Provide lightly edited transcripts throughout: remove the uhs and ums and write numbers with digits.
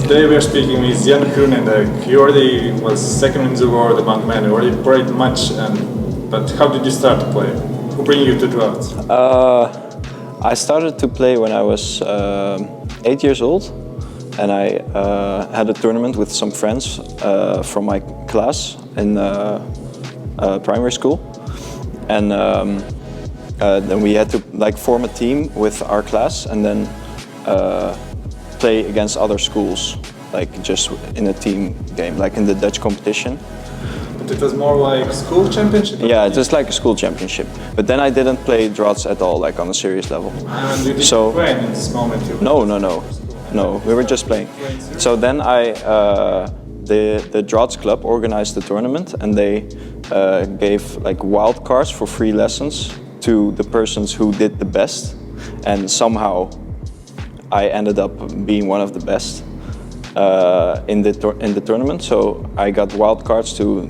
Today we are speaking with Jan Groenendijk. You already was second in the world among men. You already played much, but how did you start to play? Who bring you to draughts? I started to play when I was 8 years old, and I had a tournament with some friends from my class in primary school, and then we had to form a team with our class and then play against other schools, just in a team game, like in the Dutch competition. But it was more like school championship? Yeah, it was like a school championship. But then I didn't play draughts at all, on a serious level. And you didn't play in this moment? No, we were just playing. So then the draughts club organized the tournament, and they gave wild cards for free lessons to the persons who did the best, and somehow I ended up being one of the best in the tournament. So I got wild cards to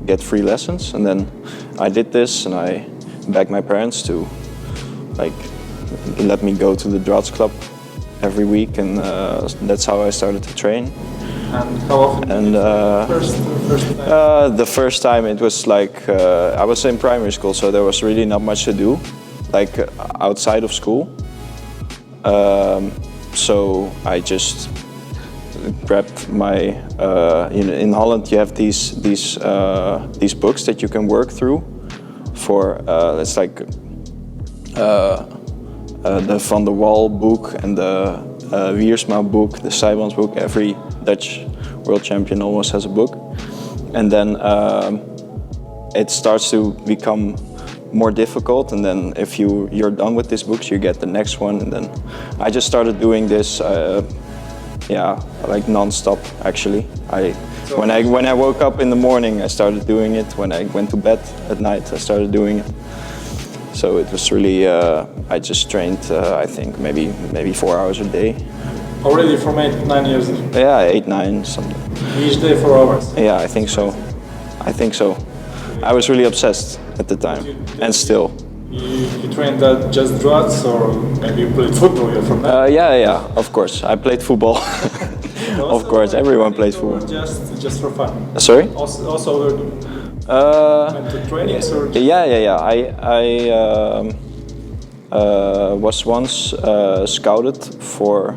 get free lessons, and then I did this, and I begged my parents to let me go to the draughts club every week, and that's how I started to train. And how often? And first time? The first time it was I was in primary school, so there was really not much to do, outside of school. So I just grabbed my. In Holland, you have these books that you can work through. For it's the Van der Wal book and the Wiersma book, the Seibans book. Every Dutch world champion almost has a book, and then it starts to become more difficult, and then if you're done with these books, you get the next one, and then I just started doing this, non-stop actually. When I woke up in the morning, I started doing it. When I went to bed at night, I started doing it. So it was really, I just trained, I think maybe 4 hours a day. Already from 8-9 years? Yeah, 8-9 something. Each day 4 hours? Yeah, I think so. I was really obsessed at the time, and still. You trained just draughts, or maybe you played football? You're from that? Yeah, of course. I played football. Of course, everyone plays football. Just for fun? Sorry? Also went to trainings? Or Yeah. I was once scouted for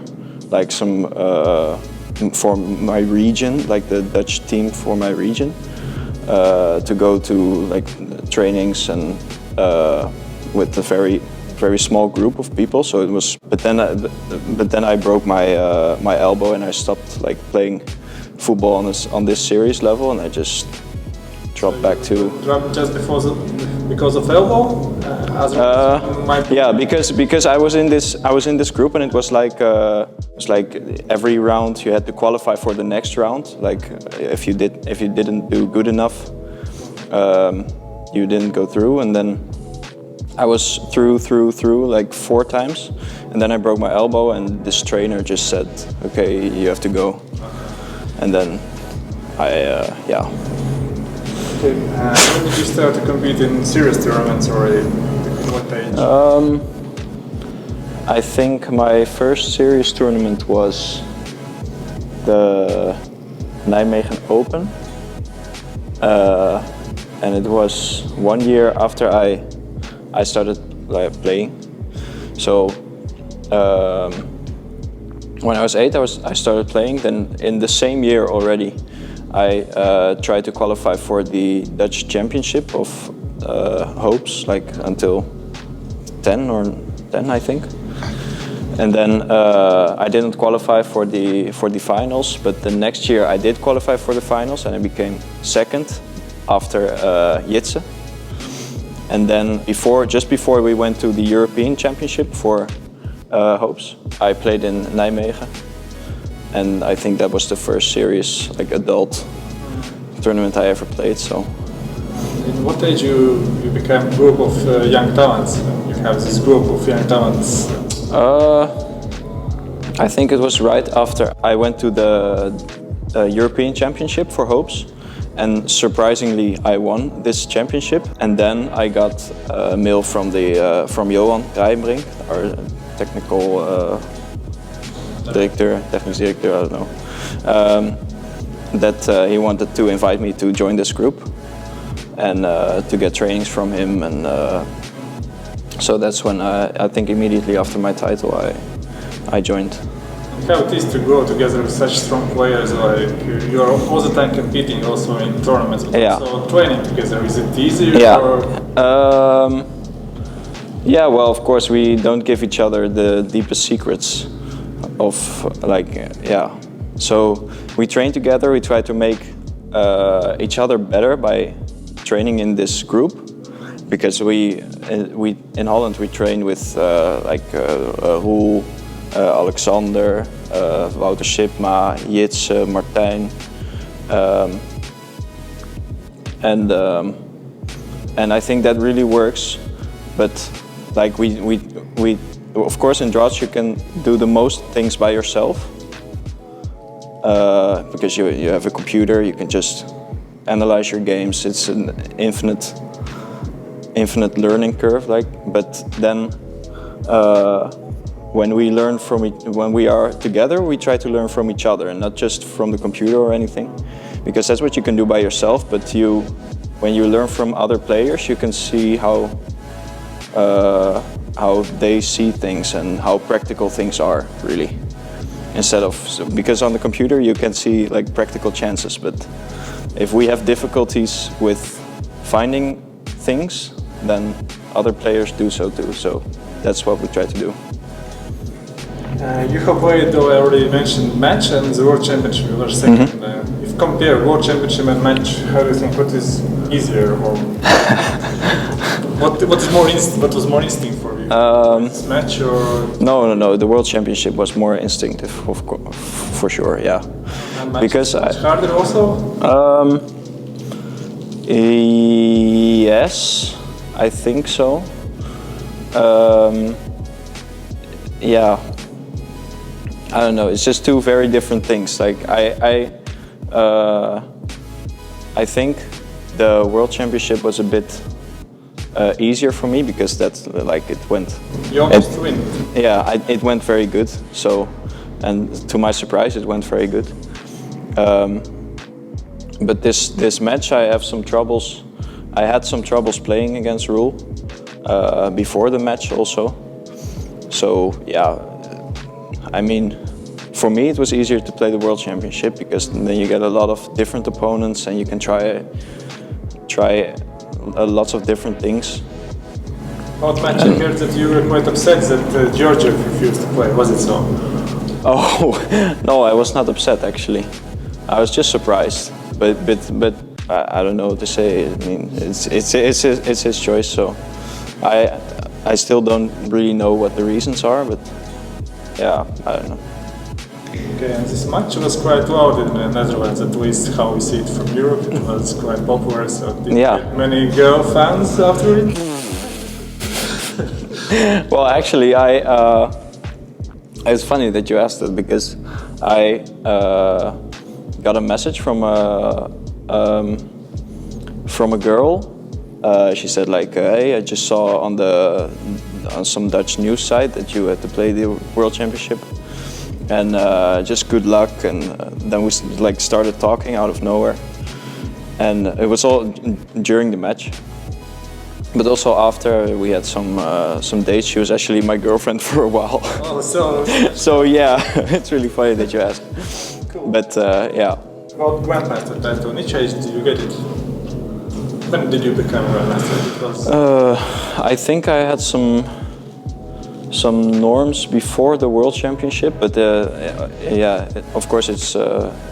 for my region, the Dutch team for my region. To go to trainings and with a very small group of people. So it was, but then I broke my elbow, and I stopped playing football on this serious level, and I just dropped back to. Dropped just because of elbow? Yeah, because I was in this group, and it was every round you had to qualify for the next round. If you didn't do good enough, you didn't go through, and then I was through 4 times, and then I broke my elbow, and this trainer just said, "Okay, you have to go," and then yeah. Okay. When did you start to compete in serious tournaments already? What age? I think my first serious tournament was the Nijmegen Open, and it was 1 year after I started playing. So when I was 8, I started playing. Then in the same year already, I tried to qualify for the Dutch Championship of Hopes, until 10, I think. And then I didn't qualify for the finals, but the next year I did qualify for the finals, and I became second after Jitse. And then just before we went to the European Championship for Hopes. I played in Nijmegen, and I think that was the first serious like adult tournament I ever played. So. In what age you became a group of young talents? You have this group of young talents. I think it was right after I went to the European Championship for Hopes, and surprisingly I won this championship. And then I got a mail from from Jan Groenendijk, our technical director, I don't know, that he wanted to invite me to join this group and to get trainings from him, and so that's when I think immediately after my title I joined. How it is to go together with such strong players, like you're all the time competing also in tournaments, but also training together, is it easier? Yeah, well, of course we don't give each other the deepest secrets of so we train together, we try to make each other better by training in this group, because we in Holland we train with Roel, Alexander, Wouter Sipma, Jitse, Martijn, and I think that really works. But like we of course in draughts you can do the most things by yourself, because you have a computer, you can just analyze your games. It's an infinite learning curve. But then when we are together, we try to learn from each other and not just from the computer or anything, because that's what you can do by yourself. But when you learn from other players, you can see how they see things and how practical things are really, because on the computer you can see like practical chances, but if we have difficulties with finding things, then other players do so too. So that's what we try to do. You have played, though I already mentioned, match and the World Championship. You were second. If you compare World Championship and match, how do you think what is easier, or what was more instinct for you? Match or no? The World Championship was more instinctive, for sure. Yeah, and match because is much harder also. Yes, I think so. Yeah. I don't know. It's just two very different things. Like I think the World Championship was a bit easier for me, because that's like it went. You almost win. Yeah, it went very good. So, and to my surprise, it went very good. But this match, I have some troubles. I had some troubles playing against Roel before the match also. So yeah, I mean, for me it was easier to play the World Championship, because then you get a lot of different opponents and you can try lots of different things. About match, I heard that you were quite upset that Georgia refused to play. Was it so? Oh no, I was not upset actually. I was just surprised, but I don't know what to say. I mean, it's his choice. So I still don't really know what the reasons are, but yeah, I don't know. Okay, and this match was quite loud in the Netherlands, at least how we see it from Europe. It was quite popular, so did you get many girl fans after it? Well, actually, it's funny that you asked that, because I got a message from a girl. She said like, hey, I just saw on some Dutch news site that you had to play the World Championship, and just good luck. And then we like started talking out of nowhere, and it was all during the match, but also after. We had some dates. She was actually my girlfriend for a while. Oh, so yeah, it's really funny that you asked. Cool. But yeah. About Grandmaster title, in which age did you get it? When did you become Grandmaster? I think I had some norms before the World Championship, but yeah, of course it's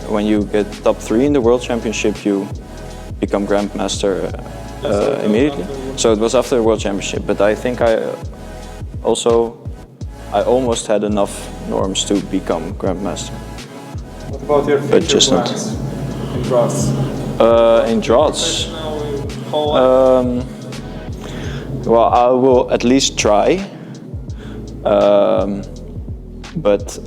when you get top 3 in the World Championship, you become Grandmaster immediately. So it was after the World Championship, but I think I also I almost had enough norms to become Grandmaster. What about your But future just not. plans in draughts? In draughts, How well, I will at least try. But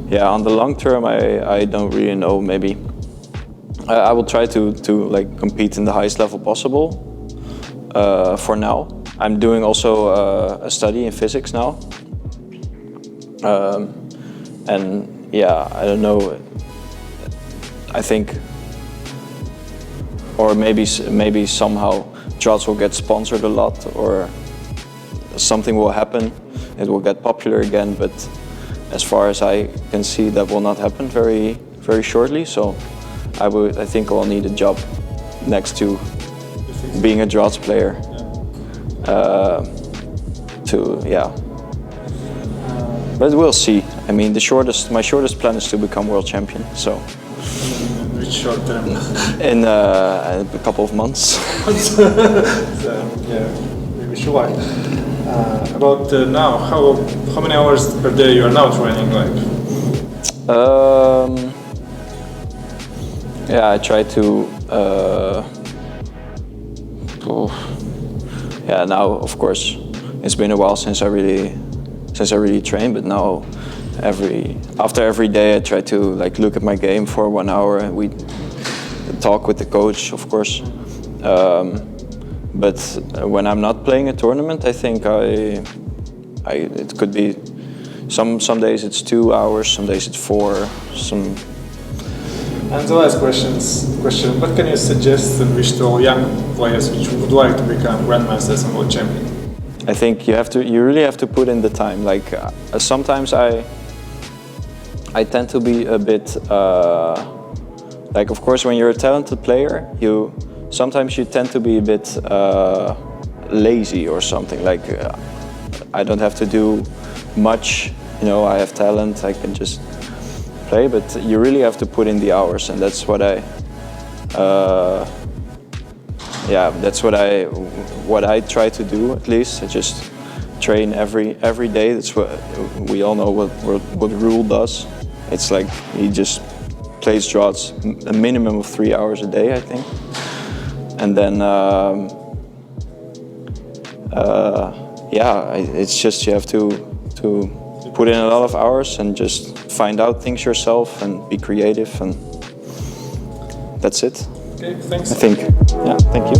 yeah, on the long term, I don't really know. Maybe I will try to like compete in the highest level possible. For now, I'm doing also a study in physics now, and yeah, I don't know. I think, or maybe somehow draughts will get sponsored a lot, or something will happen. It will get popular again, but as far as I can see, that will not happen very shortly. So I think I'll need a job next to being a draughts player. But we'll see. I mean, my shortest plan is to become world champion. So which short term? in a couple of months. So, yeah, we wish you luck. About now, how many hours per day you are now training? Like, yeah, I try to. Yeah, now of course, it's been a while since I really trained, but now after every day I try to like look at my game for 1 hour, and we talk with the coach, of course. But when I'm not playing a tournament, I think it could be some days it's 2 hours, some days it's 4. And the last question: what can you suggest and wish to all young players which would like to become grandmasters and world champion? I think you really have to put in the time. Like sometimes I tend to be a bit like, of course, when you're a talented player, sometimes you tend to be a bit lazy or something. Like I don't have to do much. You know, I have talent. I can just play, but you really have to put in the hours, and that's what I try to do. At least I just train every day. That's what we all know what Rule does. It's like he just plays draughts a minimum of 3 hours a day, I think, and then it's just you have to put in a lot of hours and just find out things yourself and be creative, and that's it. Okay, thanks. I think. Yeah, thank you.